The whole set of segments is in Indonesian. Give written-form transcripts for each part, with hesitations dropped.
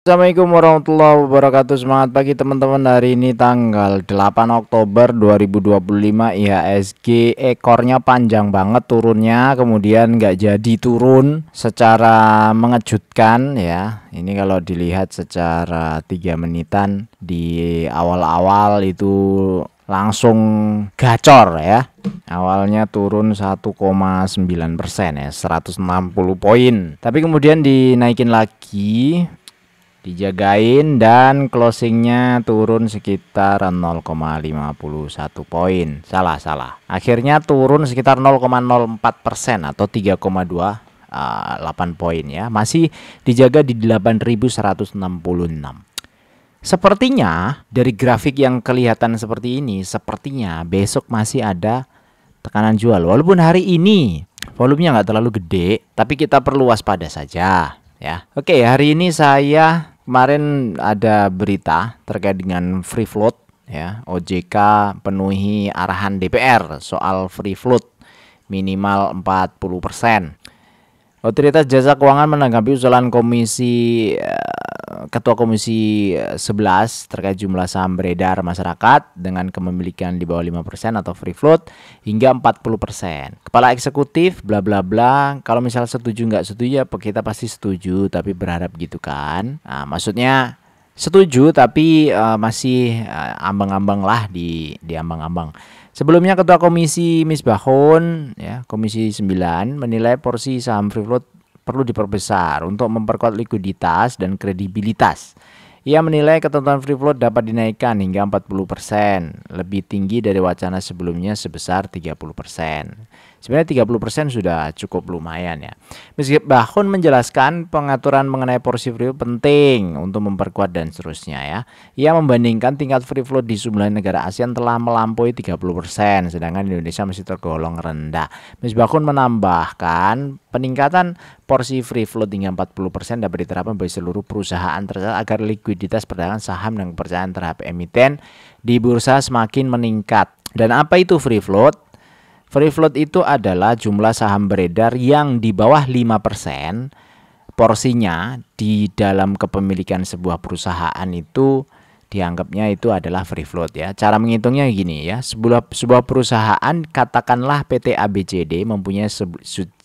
Assalamualaikum warahmatullahi wabarakatuh. Semangat pagi teman-teman. Hari ini tanggal 8 Oktober 2025. IHSG ekornya panjang banget turunnya, kemudian nggak jadi turun secara mengejutkan ya. Ini kalau dilihat secara 3 menitan di awal-awal itu langsung gacor ya. Awalnya turun 1,9% ya, 160 poin. Tapi kemudian dinaikin lagi, dijagain, dan closingnya turun sekitar 0,51 poin. Salah. Akhirnya turun sekitar 0,04% atau 3,28 poin ya. Masih dijaga di 8.166. Sepertinya dari grafik yang kelihatan seperti ini, sepertinya besok masih ada tekanan jual. Walaupun hari ini volumenya nggak terlalu gede, tapi kita perlu waspada saja ya. Oke, hari ini saya kemarin ada berita terkait dengan free float ya. OJK penuhi arahan DPR soal free float minimal 40%. Otoritas Jasa Keuangan menanggapi usulan Ketua Komisi 11 terkait jumlah saham beredar masyarakat dengan kepemilikan di bawah 5% atau free float hingga 40%. Kepala Eksekutif bla bla bla, kalau misalnya setuju nggak setuju ya kita pasti setuju, tapi berharap gitu kan. Nah, maksudnya setuju tapi masih ambang-ambang lah, di ambang-ambang. Sebelumnya Ketua Komisi Misbahun ya, Komisi 9 menilai porsi saham free float perlu diperbesar untuk memperkuat likuiditas dan kredibilitas. Ia menilai ketentuan free float dapat dinaikkan hingga 40%, lebih tinggi dari wacana sebelumnya sebesar 30%. Sebenarnya 30% sudah cukup lumayan ya. Misbahun menjelaskan pengaturan mengenai porsi free float penting untuk memperkuat dan seterusnya ya. Ia membandingkan tingkat free float di sejumlah negara ASEAN telah melampaui 30%, sedangkan Indonesia masih tergolong rendah. Misbahun menambahkan peningkatan porsi free float hingga 40% dapat diterapkan bagi seluruh perusahaan tercatat agar likuiditas perdagangan saham dan kepercayaan terhadap emiten di bursa semakin meningkat. Dan apa itu free float? Free float itu adalah jumlah saham beredar yang di bawah 5% porsinya di dalam kepemilikan sebuah perusahaan, itu dianggapnya itu adalah free float ya. Cara menghitungnya gini ya, sebuah perusahaan katakanlah PT ABCD mempunyai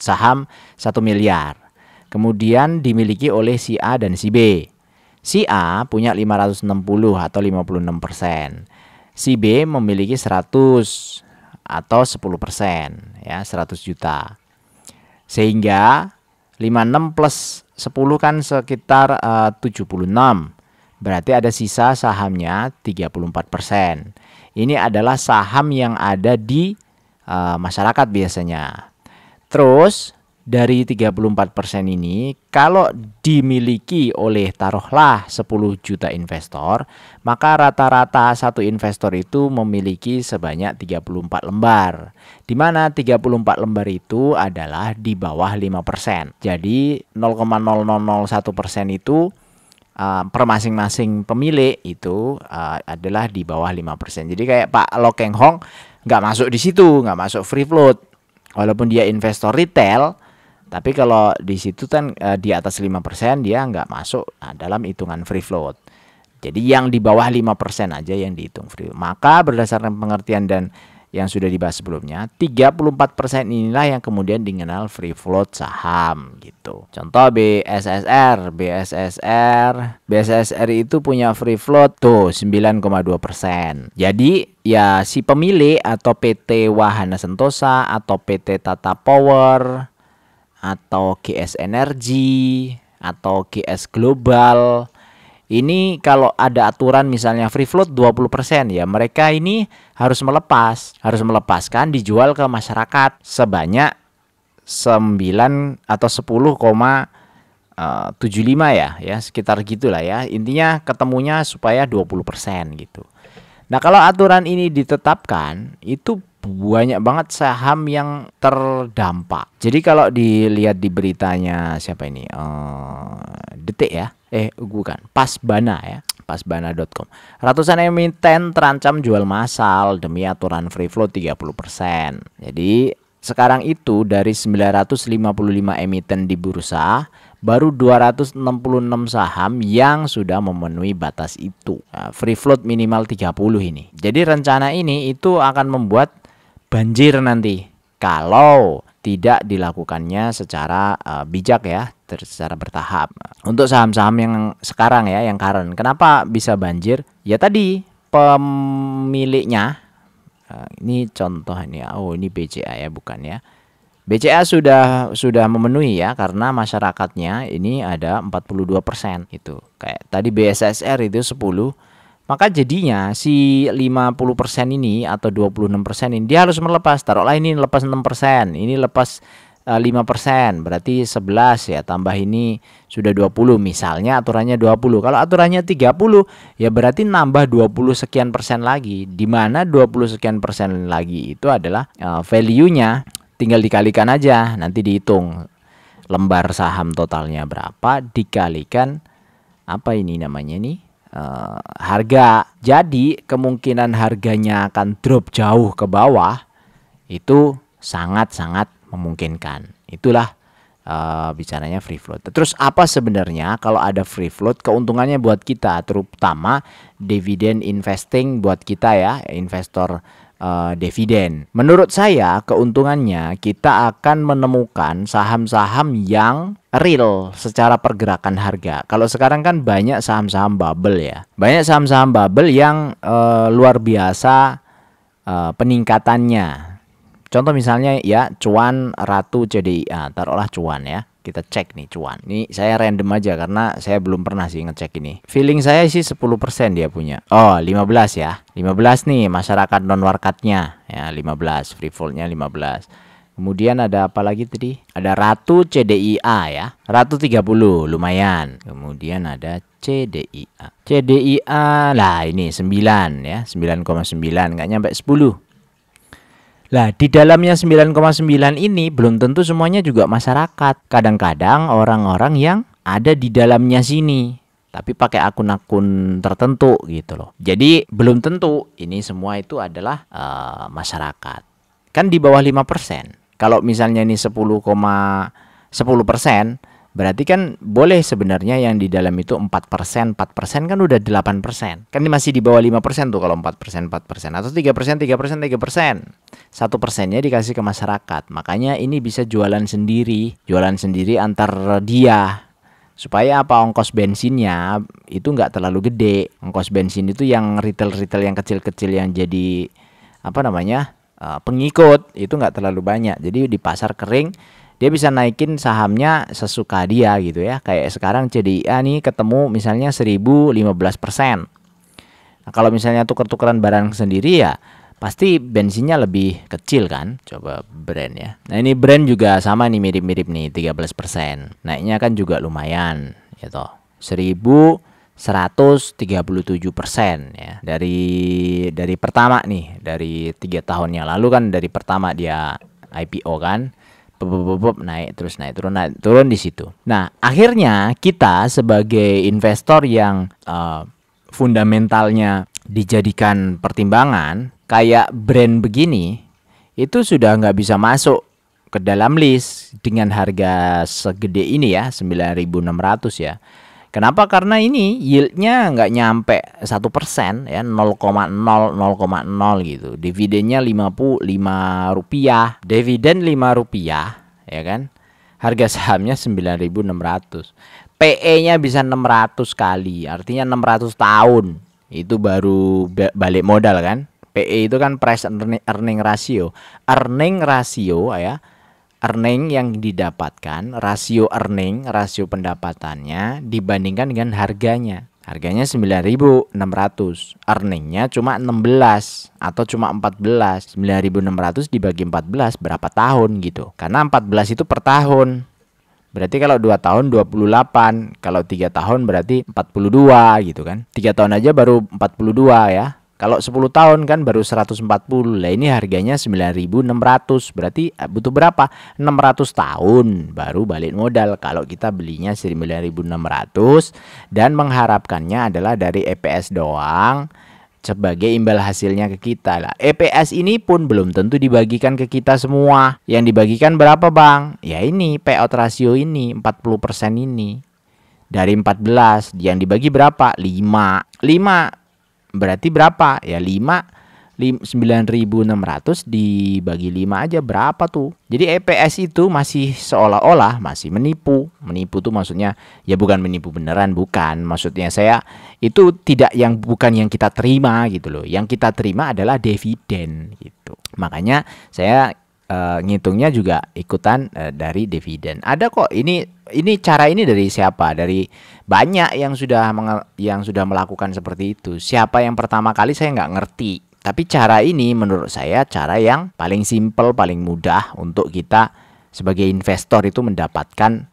saham 1 miliar. Kemudian dimiliki oleh si A dan si B. Si A punya 560 atau 56%. Si B memiliki 100 atau 10% ya, 100 juta. Sehingga 56 plus 10 kan sekitar 76. Berarti ada sisa sahamnya 34%. Ini adalah saham yang ada di masyarakat biasanya. Terus dari 34% ini kalau dimiliki oleh taruhlah 10 juta investor, maka rata-rata satu investor itu memiliki sebanyak 34 lembar. Di mana 34 lembar itu adalah di bawah 5%. Jadi 0,0001% itu per masing-masing pemilik itu adalah di bawah 5%. Jadi kayak Pak Lo Keng Hong nggak masuk di situ, nggak masuk free float. Walaupun dia investor retail, tapi kalau di situ kan di atas 5% dia nggak masuk dalam hitungan free float. Jadi yang di bawah 5% aja yang dihitung free float. Maka berdasarkan pengertian dan yang sudah dibahas sebelumnya, 34% inilah yang kemudian dikenal free float saham gitu. Contoh BSSR itu punya free float tuh 9,2%. Jadi ya si pemilik atau PT Wahana Sentosa atau PT Tata Power atau GS Energy atau GS Global, ini kalau ada aturan misalnya free float 20%, ya mereka ini harus melepaskan dijual ke masyarakat sebanyak 9 atau 10,75 ya sekitar gitulah ya. Intinya ketemunya supaya 20% gitu. Nah, kalau aturan ini ditetapkan, itu banyak banget saham yang terdampak. Jadi kalau dilihat di beritanya siapa ini, Detik ya, bukan, Pasbana ya, pasbana.com. Ratusan emiten terancam jual massal demi aturan free float 30%. Jadi sekarang itu dari 955 emiten di bursa, baru 266 saham yang sudah memenuhi batas itu. Nah, free float minimal 30 ini. Jadi rencana ini itu akan membuat banjir nanti kalau tidak dilakukannya secara bijak ya, secara bertahap. Untuk saham-saham yang sekarang ya, yang current, kenapa bisa banjir? Ya tadi pemiliknya, ini contoh ini, oh ini BCA ya, bukan ya. BCA sudah memenuhi ya, karena masyarakatnya ini ada 42% itu. Kayak tadi BSSR itu 10, maka jadinya si 50% ini atau 26% ini dia harus melepas. Taruhlah ini lepas 6%, ini lepas 5%, berarti 11 ya, tambah ini sudah 20, misalnya aturannya 20. Kalau aturannya 30 ya berarti nambah 20 sekian persen lagi, di mana 20 sekian persen lagi itu adalah value-nya. Tinggal dikalikan aja, nanti dihitung lembar saham totalnya berapa dikalikan apa ini namanya nih, harga. Jadi kemungkinan harganya akan drop jauh ke bawah itu sangat-sangat memungkinkan. Itulah bicaranya free float. Terus apa sebenarnya kalau ada free float keuntungannya buat kita, terutama dividend investing buat kita ya, investor dividen. Menurut saya keuntungannya kita akan menemukan saham-saham yang real secara pergerakan harga. Kalau sekarang kan banyak saham-saham bubble ya. Banyak saham-saham bubble yang luar biasa peningkatannya. Contoh misalnya ya Cuan Ratu CDIA, taruhlah Cuan ya. Kita cek nih Cuan. Ini saya random aja karena saya belum pernah sih ngecek ini. Feeling saya sih 10% dia punya. Oh, 15 ya. 15 nih masyarakat non warkatnya ya, 15 free floatnya 15. Kemudian ada apa lagi tadi? Ada Ratu CDIA ya. Ratu 30 lumayan. Kemudian ada CDIA. CDIA lah ini 9 ya, 9,9 nggak nyampe 10. Lah di dalamnya 9,9 ini belum tentu semuanya juga masyarakat. Kadang-kadang orang-orang yang ada di dalamnya sini tapi pakai akun-akun tertentu gitu loh. Jadi belum tentu ini semua itu adalah masyarakat. Kan di bawah 5%. Kalau misalnya ini 10,10%, berarti kan boleh sebenarnya yang di dalam itu 4%, 4% kan udah 8%. Kan ini masih di bawah 5% tuh kalau 4%, 4%. Atau 3%, 3%, 3%. 1%-nya dikasih ke masyarakat. Makanya ini bisa jualan sendiri antar dia. Supaya apa? Ongkos bensinnya itu nggak terlalu gede. Ongkos bensin itu yang retail-retail yang kecil-kecil yang jadi apa namanya pengikut itu nggak terlalu banyak. Jadi di pasar kering dia bisa naikin sahamnya sesuka dia gitu ya. Kayak sekarang CDIA nih ketemu misalnya 1015%. Nah, kalau misalnya tuker-tukeran barang sendiri ya pasti bensinnya lebih kecil kan. Coba brand ya. Nah ini brand juga sama nih, mirip-mirip nih 13%. Naiknya kan juga lumayan ya toh. 1137% ya. Dari pertama nih, dari 3 tahun yang lalu kan, dari pertama dia IPO kan. Naik terus naik turun di situ. Nah akhirnya kita sebagai investor yang fundamentalnya dijadikan pertimbangan kayak brand begini itu sudah nggak bisa masuk ke dalam list dengan harga segede ini ya, 9.600 ya. Kenapa? Karena ini yieldnya nggak nyampe 1% ya, 0,0 gitu. Dividennya 55 rupiah, dividen 5 rupiah ya kan. Harga sahamnya 9.600. PE-nya bisa 600 kali, artinya 600 tahun itu baru balik modal kan. PE itu kan price earning ratio. Earning ratio ya. Earning yang didapatkan, rasio earning, rasio pendapatannya dibandingkan dengan harganya. Harganya 9.600, earningnya cuma 16 atau cuma 14. 9.600 dibagi 14 berapa tahun gitu. Karena 14 itu per tahun. Berarti kalau 2 tahun 28, kalau 3 tahun berarti 42 gitu kan. 3 tahun aja baru 42 ya. Kalau 10 tahun kan baru 140. Lah ini harganya 9.600. Berarti butuh berapa? 600 tahun baru balik modal kalau kita belinya 9.600 dan mengharapkannya adalah dari EPS doang. sebagai imbal hasilnya ke kita lah. EPS ini pun belum tentu dibagikan ke kita semua. Yang dibagikan berapa Bang? Ya ini payout ratio ini 40% ini. Dari 14 yang dibagi berapa? 5 berarti berapa? Ya 9.600 dibagi 5 aja berapa tuh? Jadi EPS itu masih seolah-olah masih menipu. Menipu tuh maksudnya ya bukan menipu beneran, bukan. Maksudnya saya itu bukan yang kita terima gitu loh. Yang kita terima adalah dividen gitu. Makanya saya ngitungnya juga ikutan dari dividen. Ada kok ini cara ini dari siapa? Dari banyak yang sudah melakukan seperti itu. Siapa yang pertama kali saya nggak ngerti. Tapi cara ini menurut saya cara yang paling simple, paling mudah untuk kita sebagai investor itu mendapatkan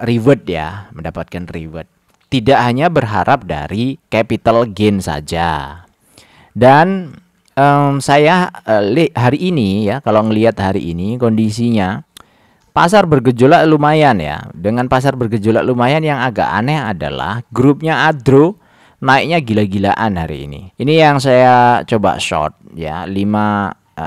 reward ya, mendapatkan reward. Tidak hanya berharap dari capital gain saja. Dan saya hari ini ya, kalau ngelihat hari ini kondisinya pasar bergejolak lumayan ya. Dengan pasar bergejolak lumayan yang agak aneh adalah grupnya Adro naiknya gila-gilaan hari ini. Ini yang saya coba short ya,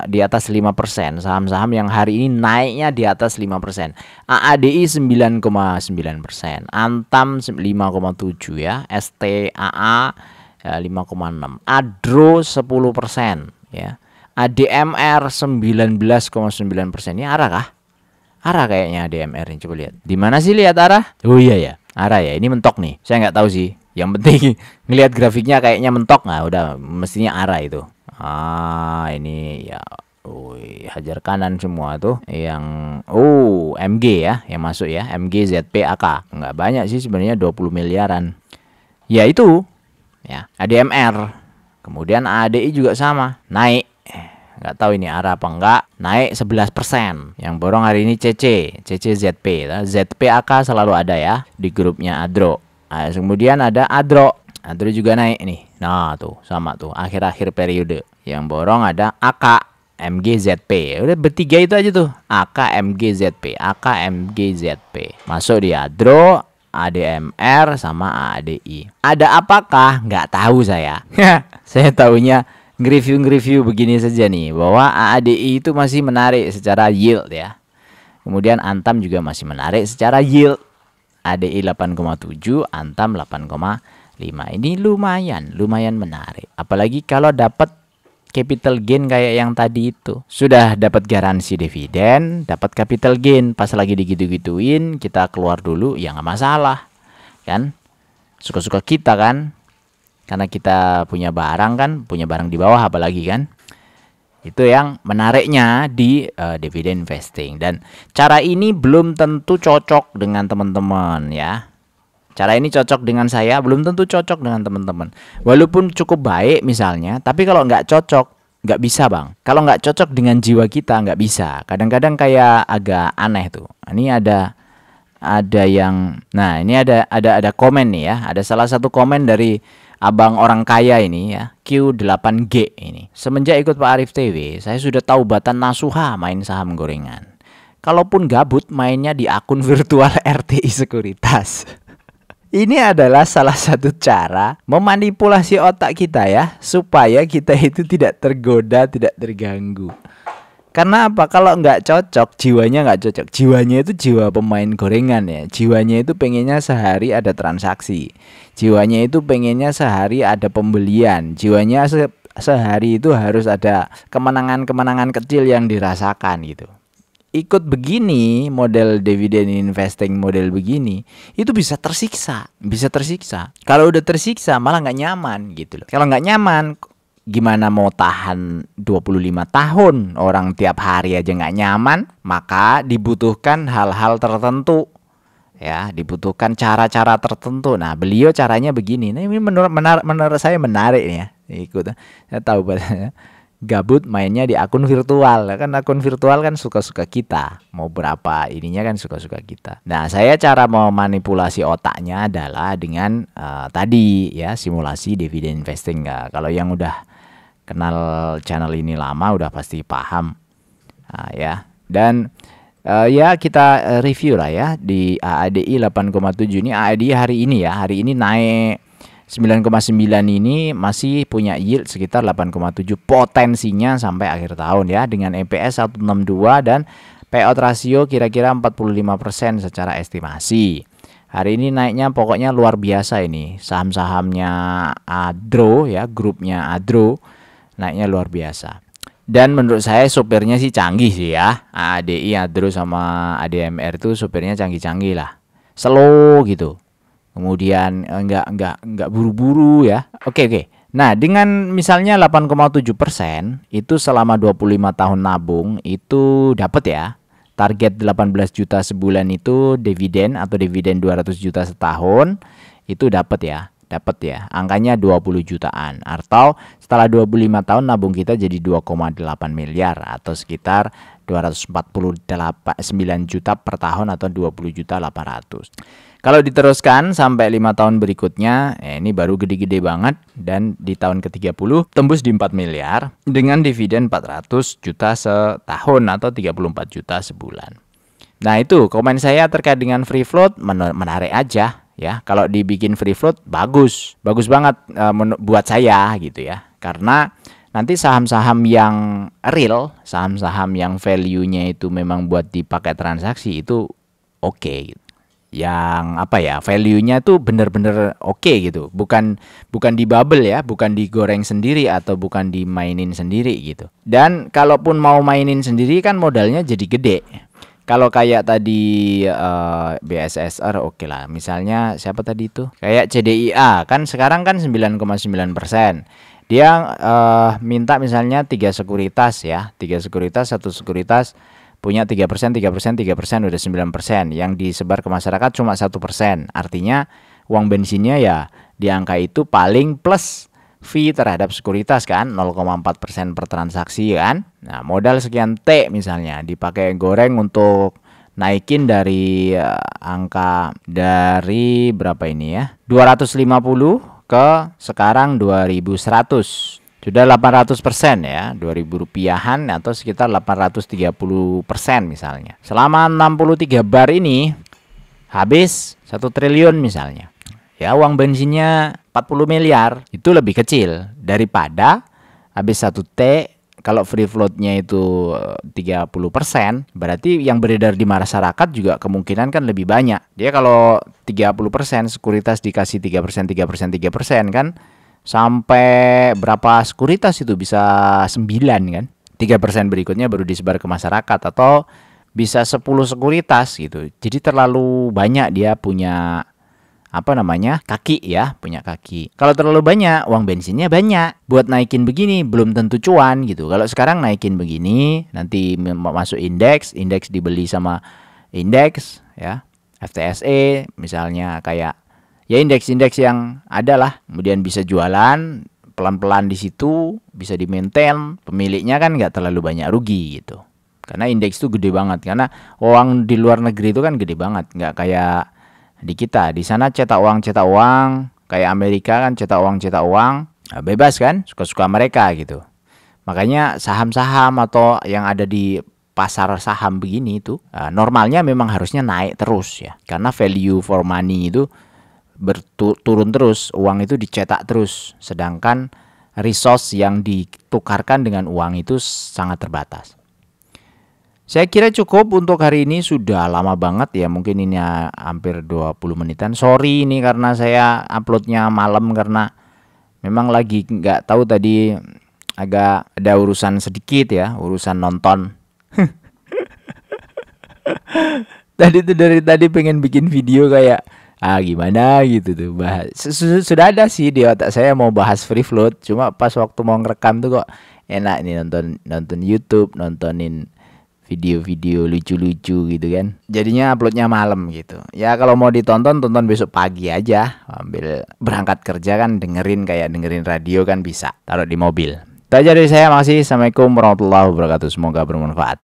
di atas 5%. Saham-saham yang hari ini naiknya di atas 5%. AADI 9,9%, Antam 5,7 ya, STAA 5,6, Adro 10% ya, ADMR 19,9%. Ini arah kah? Arah kayaknya ADMR ini, coba lihat. Di mana sih lihat arah? Oh iya ya, arah ya. Ini mentok nih. Saya nggak tahu sih. Yang penting ngelihat grafiknya kayaknya mentok. Nah, udah mestinya arah itu. Ini ya. Hajar kanan semua tuh. Yang MG ya, yang masuk ya. MG ZP AK. Nggak banyak sih sebenarnya, 20 miliaran. Ya itu. Ya, ADMR. Kemudian ADI juga sama, naik. Nggak tahu ini arah apa enggak. Naik 11%. Yang borong hari ini CCZP. ZPAK selalu ada ya di grupnya Adro. Nah, kemudian ada Adro juga naik nih. Nah tuh sama tuh akhir-akhir periode. Yang borong ada AK MGZP. Udah bertiga itu aja tuh, AK MGZP, AK MGZP. Masuk di Adro, ADMR sama ADI. Ada apakah? Nggak tahu saya. Saya tahunya nge-review begini saja nih, bahwa ADI itu masih menarik secara yield ya. Kemudian Antam juga masih menarik secara yield. ADI 8,7, Antam 8,5. Ini lumayan menarik. Apalagi kalau dapat capital gain kayak yang tadi itu. Sudah dapat garansi dividen, dapat capital gain. Pas lagi digitu-gituin, kita keluar dulu, ya nggak masalah. Kan? Suka-suka kita kan? Karena kita punya barang di bawah apalagi kan. Itu yang menariknya di dividen investing. Dan cara ini belum tentu cocok dengan teman-teman ya. Cara ini cocok dengan saya, belum tentu cocok dengan teman-teman. Walaupun cukup baik misalnya, tapi kalau nggak cocok, nggak bisa Bang. Kalau nggak cocok dengan jiwa kita, nggak bisa. Kadang-kadang kayak agak aneh tuh. Ini ada yang, nah ini ada komen nih ya. Ada salah satu komen dari abang orang kaya ini ya, Q8G ini. Semenjak ikut Pak Arief TV, saya sudah taubatan nasuha main saham gorengan. Kalaupun gabut, mainnya di akun virtual RTI Sekuritas. Ini adalah salah satu cara memanipulasi otak kita ya, supaya kita itu tidak tergoda, tidak terganggu. Karena apa? Kalau nggak cocok, jiwanya nggak cocok. Jiwanya itu jiwa pemain gorengan ya. Jiwanya itu pengennya sehari ada transaksi. Jiwanya itu pengennya sehari ada pembelian. Jiwanya sehari itu harus ada kemenangan-kemenangan kecil yang dirasakan gitu. Ikut begini, model dividen investing model begini, itu bisa tersiksa. Kalau udah tersiksa malah nggak nyaman gitu loh. Kalau nggak nyaman, gimana mau tahan 25 tahun? Orang tiap hari aja nggak nyaman. Maka dibutuhkan hal-hal tertentu ya, dibutuhkan cara-cara tertentu. Nah beliau caranya begini. Nah ini menurut saya menarik nih ya. Ikut, saya tahu gabut mainnya di akun virtual kan. Akun virtual kan suka-suka kita, mau berapa ininya kan suka-suka kita. Nah saya cara memanipulasi otaknya adalah dengan tadi ya, simulasi dividen investing. Kalau yang udah kenal channel ini lama udah pasti paham ya. Dan ya kita review lah ya di AADI 8,7 ini. AADI hari ini ya, hari ini naik 9,9 ini masih punya yield sekitar 8,7 potensinya sampai akhir tahun ya, dengan EPS 162 dan payout rasio kira-kira 45% secara estimasi. Hari ini naiknya pokoknya luar biasa ini. Saham-sahamnya Adro ya, grupnya Adro naiknya luar biasa. Dan menurut saya supirnya sih canggih sih ya. ADI, Adro sama ADMR itu supirnya canggih-canggih lah. Slow gitu. Kemudian enggak buru-buru ya. Oke. Nah, dengan misalnya 8,7% itu selama 25 tahun nabung itu dapat ya. Target 18 juta sebulan itu dividen atau dividen 200 juta setahun itu dapat ya. Angkanya 20 jutaan. Atau setelah 25 tahun nabung kita jadi 2,8 miliar atau sekitar 249 juta per tahun atau 20 juta 800. Kalau diteruskan sampai 5 tahun berikutnya, ini baru gede-gede banget, dan di tahun ke-30 tembus di 4 miliar dengan dividen 400 juta setahun atau 34 juta sebulan. Nah, itu komen saya terkait dengan free float, menarik aja ya. Kalau dibikin free float bagus banget buat saya gitu ya. Karena nanti saham-saham yang real, saham-saham yang value-nya itu memang buat dipakai transaksi itu oke gitu. Yang value-nya tuh bener-bener oke gitu, bukan di bubble ya, bukan digoreng sendiri atau bukan dimainin sendiri gitu. Dan kalaupun mau mainin sendiri kan modalnya jadi gede. Kalau kayak tadi BSSR oke lah, misalnya siapa tadi itu, kayak CDIA kan sekarang kan 9,9%. Dia minta misalnya 3 sekuritas ya, 3 sekuritas, 1 sekuritas punya 3%, 3%, 3%, udah 9%. Yang disebar ke masyarakat cuma 1%. Artinya uang bensinnya ya di angka itu paling plus fee terhadap sekuritas kan, 0,4% per transaksi kan. Nah, modal sekian T misalnya dipakai goreng untuk naikin dari angka dari berapa ini ya, 250 ke sekarang 2100. Sudah 800% ya, 2.000 rupiahan atau sekitar 830% misalnya. Selama 63 bar ini habis 1 triliun misalnya. Ya, uang bensinnya 40 miliar itu lebih kecil daripada habis 1 T. Kalau free floatnya itu 30%, berarti yang beredar di masyarakat juga kemungkinan kan lebih banyak. Dia kalau 30% sekuritas dikasih 3%, 3%, 3% kan, sampai berapa sekuritas itu bisa 9 kan. 3% berikutnya baru disebar ke masyarakat atau bisa 10 sekuritas gitu. Jadi terlalu banyak dia punya kaki ya, punya kaki. Kalau terlalu banyak, uang bensinnya banyak. Buat naikin begini belum tentu cuan gitu. Kalau sekarang naikin begini, nanti masuk indeks dibeli sama indeks ya. FTSE misalnya, kayak ya indeks-indeks yang ada lah, kemudian bisa jualan pelan-pelan di situ, bisa di-maintain, pemiliknya kan nggak terlalu banyak rugi gitu. Karena indeks itu gede banget, karena uang di luar negeri itu kan gede banget, nggak kayak di kita. Di sana cetak uang, kayak Amerika kan cetak uang, nah, bebas kan, suka-suka mereka gitu. Makanya saham-saham atau yang ada di pasar saham begini itu normalnya memang harusnya naik terus ya, karena value for money itu turun terus, uang itu dicetak terus, sedangkan resource yang ditukarkan dengan uang itu sangat terbatas. Saya kira cukup untuk hari ini, sudah lama banget ya, mungkin ini hampir 20 menitan. Sorry ini karena saya uploadnya malam karena memang lagi nggak tahu, tadi agak ada urusan sedikit ya, urusan nonton. Tadi tuh dari tadi pengen bikin video kayak gimana gitu tuh, sudah ada sih di otak saya mau bahas free float, cuma pas waktu mau ngerekam tuh kok enak nih nonton YouTube, nontonin video-video lucu-lucu gitu kan, jadinya uploadnya malam gitu ya. Kalau mau tonton besok pagi aja, ambil berangkat kerja kan, dengerin radio kan bisa, taruh di mobil. Itu aja dari saya, makasih. Assalamualaikum warahmatullahi wabarakatuh, semoga bermanfaat.